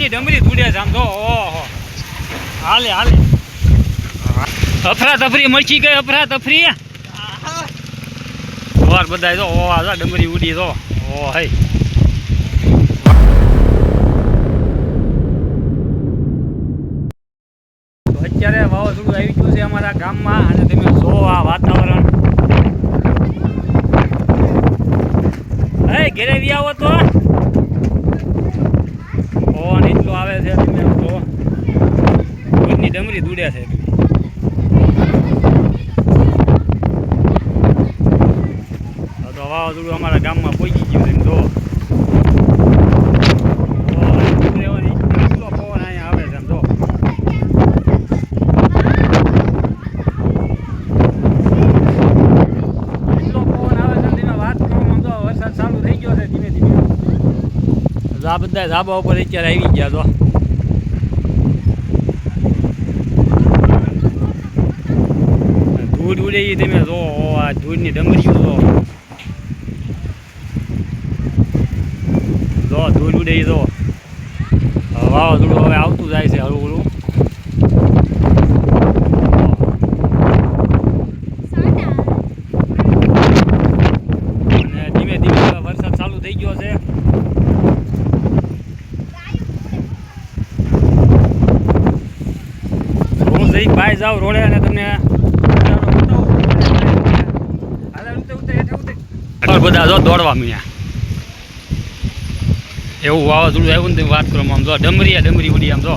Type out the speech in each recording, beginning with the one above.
ધૂળની ડમરી ધૂળે છે આમ જો ઓહો હાલે હાલે અફરા તફરી મચી ગઈ અફરા તફરી વાર બધા જો ઓ આ ડમરી ઉડી જો ઓ હઈ અત્યારે વાવાઝોડું આવી ગયું છે અમારા ગામમાં અને તમે જો આ વાતાવરણ ઘેરે બી આવો તો પવન એટલો આવે છે તમે જો ભૂતની ડમરી દૂડે છે તો વાવાઝોડું અમારા ગામમાં પહોંચી ગયું એમ જો આ બધા ધાબા ઉપર અત્યારે આવી ગયા તો ધૂળ ઉડે એ તમે જો આ ધૂળની ડમરીઓ જો ધૂળ ઉડે એ જો વાવાઝોડું હવે આવતું જાય છે હળવું હળવું અને ધીમે ધીમે વરસાદ ચાલુ થઈ ગયો છે ભાઈ જાવ રોડે અને તમને બધા જો દોડવા મળ્યા એવું વાવાઝોડું આવ્યું ને વાત કરો આમ જો ડમરી ઉડી આમ જો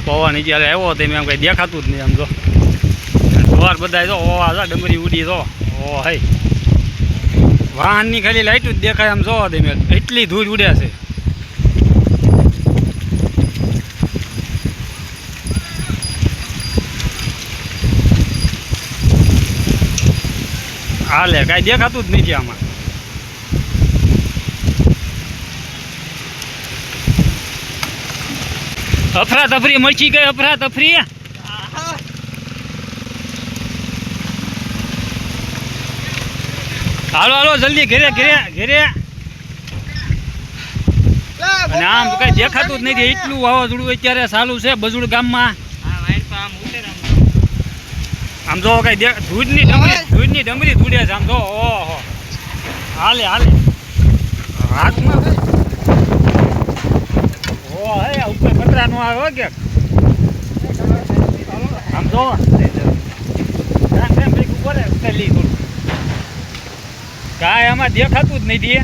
પવન જ્યારે આવ્યો તેમ એમ કઈ દેખાતું જ નહીં આમ જો સવાર બધા જો ઓ આ ડમરી ઉડી જો ઓ હઈ વાહનની ખાલી લાઈટ જ દેખાય આમ જોવા દે મેં એટલી ધૂળ ઉડે છે હાલે કાંઈ દેખાતું જ નથી આમાં અફરા તફરી મચી ગઈ અફરા તફરી હાલો હાલો જલ્દી ઘેરે અને આમ કઈ દેખાતું જ નથી એટલું વાવાઝોડું અત્યારે ચાલુ છે બજુડ ગામમાં આમ જો કઈ ધૂળની ડમરી ધૂળે છે આમ જો ઓહો હાલે હાથમાં ઓ હે ઉપર કચરા નો આવ્યો કે આમ જો કાંઈ આમાં દેખાતું જ નથી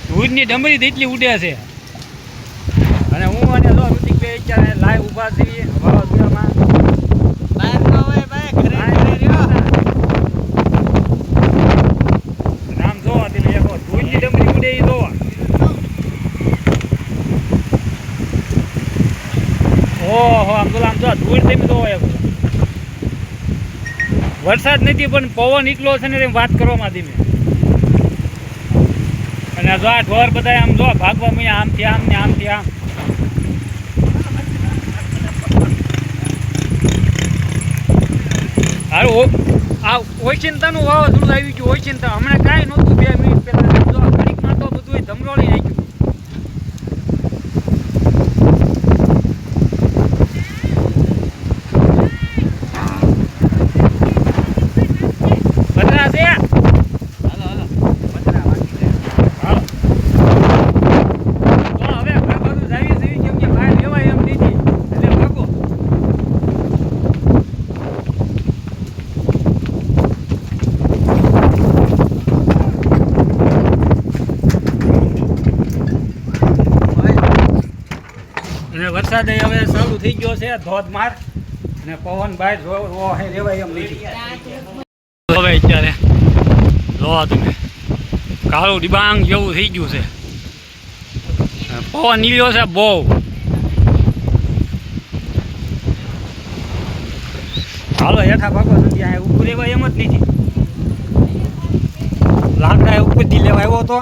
ધૂળની ડમરી એટલી ઉડે છે અને હું અને જો ઋતિકભાઈ અત્યારે લાઈવ ઊભા છીએ વાવાઝોડામાં આમ જોવા તમે એક ધૂળની ડમરી ઉડે એ જોવા ઓહો આમ જો ધૂળ તમે જોવા એક વરસાદ નથી પણ પવન એટલો છે ને તેમ વાત કરવામાં ધીમે અને જો આ ઢોર બધા આમ જો ભાગવા મળ્યા આમથી આમ ને આમથી આમ હારું આ ઓચિંતાનું વાવાઝોડું આવી ગયું ઓચિંતા હમણાં કાંઈ નહોતું 2 મિનિટ પહેલાં જો ઘડીકમાં તો બધું ધમરોળી નાખ્યું વરસાદ હવે ચાલુ થઈ ગયો છે ધોધમાર અને પવન બહાર રેવાય એમ નથી હવે અત્યારે જોવા તમે કાળું ડિબાંગ જેવું થઈ ગયું છે પવન નીલ્યો છે બહુ હાલો હેઠા ભાગવા નથી આ ઉપર રેવાય એમ જ નથી લાકડા ઉપરથી લેવા આવ્યો હતો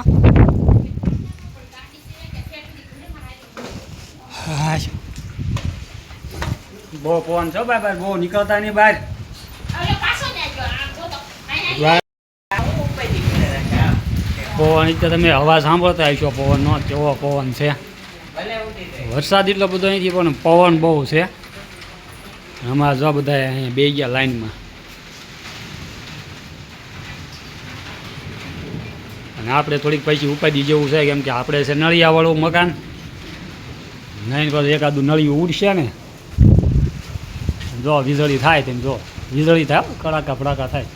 બહુ પવન છો ભાઈ બહુ નીકળતા નહીં બહાર પવન એટલે તમે અવાજ સાંભળતા હશો પવનનો કેવો પવન છે. વરસાદ એટલો બધો નથી પણ પવન બહુ છે. અમારા જો બધા અહીંયા બે ગયા લાઈનમાં. અને આપણે થોડીક પૈસી ઉપાડી જેવું છે કેમ કે આપણે છે નળિયાવાળું મકાન. નહીં પછી એકાદું નળિયું ઉડશે ને જો વીજળી થાય તેમ જો વીજળી થાય કડાકા ફડાકા થાય.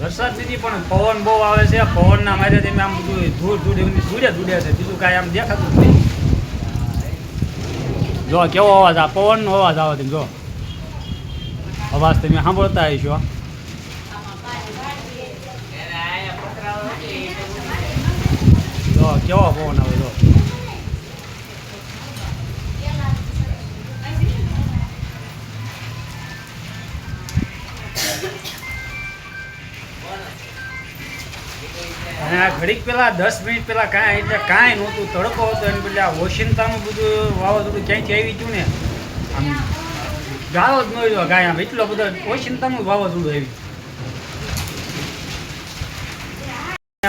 વરસાદ નથી પણ પવન બહુ આવે છે. પવનના મારે તમે આમ બધું ધૂળે છે બીજું કાંઈ આમ દેખાતું જ નહીં. જો કેવો અવાજ આ પવનનો અવાજ આવે તેમ જો અવાજ તમે સાંભળતા હશો. જો કેવો પવન આવે જો. અને આ ઘડીક પહેલાં 10 મિનિટ પહેલાં કાંઈ એટલે કાંઈ નહોતું, તડકો હતો એને બદલે આ ઓશિંતાનું બધું વાવાઝોડું ક્યાંયથી આવી ગયું ને આમ ગાળો જ ન રહ્યો કાંઈ આમ એટલો બધો ઓશિંતાનું વાવાઝોડું આવ્યું.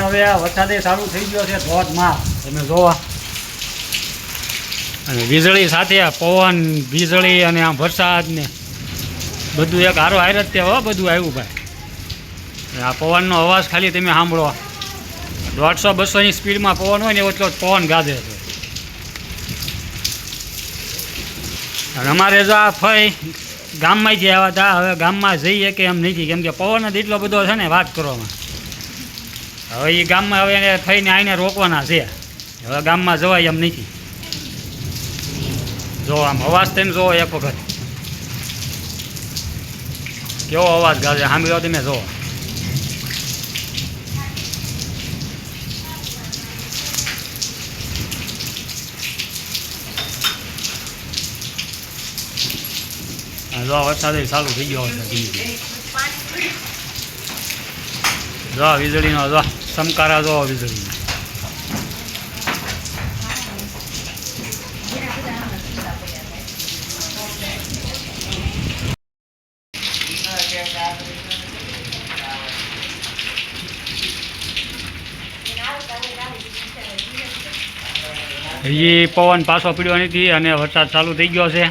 હવે આ વરસાદે ચાલુ થઈ ગયો છે ધોધમાર તમે જોવા. અને વીજળી સાથે પવન વીજળી અને આમ વરસાદ ને બધું એક હારો હાર જ તે બધું આવ્યું ભાઈ. આ પવનનો અવાજ ખાલી તમે સાંભળો. 150-200ની સ્પીડમાં પવન હોય ને એવો એટલો પવન ગાજે છે. અને અમારે જો આ ફઈ ગામમાંથી આવ્યા હતા. હવે ગામમાં જઈએ કે એમ નથી કેમ કે પવન જ એટલો બધો છે ને વાત કરવામાં. હવે એ ગામમાં હવે એને થઈને આવીને રોકવાના છે. હવે ગામમાં જવાય એમ નથી. જો આમ અવાજ તેમ જોવો એક વખત કેવો અવાજ ગાજે સાંભળ્યો તમે જોવો. જો વરસાદ ચાલુ થઈ ગયો છે. જો વીજળીનો જો ચમકારા જો વીજળીનો. હજી પવન પાછો પીડ્યો નથી અને વરસાદ ચાલુ થઈ ગયો છે.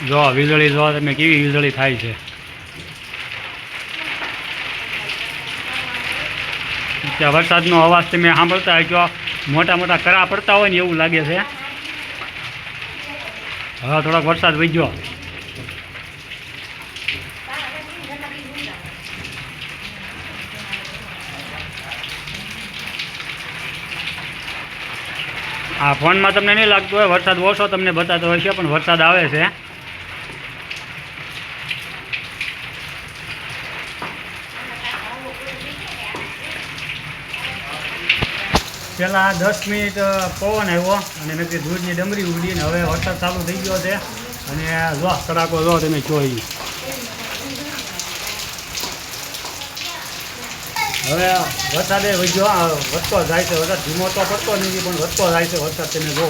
જો વીજળી જો તમે કેવી વીજળી થાય છે. ત્યાં વરસાદનો અવાજ તમે સાંભળતા જો મોટા મોટા કરા પડતા હોય ને એવું લાગે છે. હવે થોડોક વરસાદ વહી ગયો. આ ફોનમાં તમને નહીં લાગતું હોય વરસાદ ઓછો તમને બતાતો હોય છે પણ વરસાદ આવે છે. પહેલાં 10 મિનિટ પવન આવ્યો અને નક્કી ધૂળની ડમરી ઉડીને હવે વરસાદ ચાલુ થઈ ગયો છે. અને જો કડાકો જો તમે જોઈ. હવે વરસાદે વધતો જાય છે. વરસાદ ધીમો તો પડતો નથી પણ વધતો જાય છે વરસાદ તમે જો.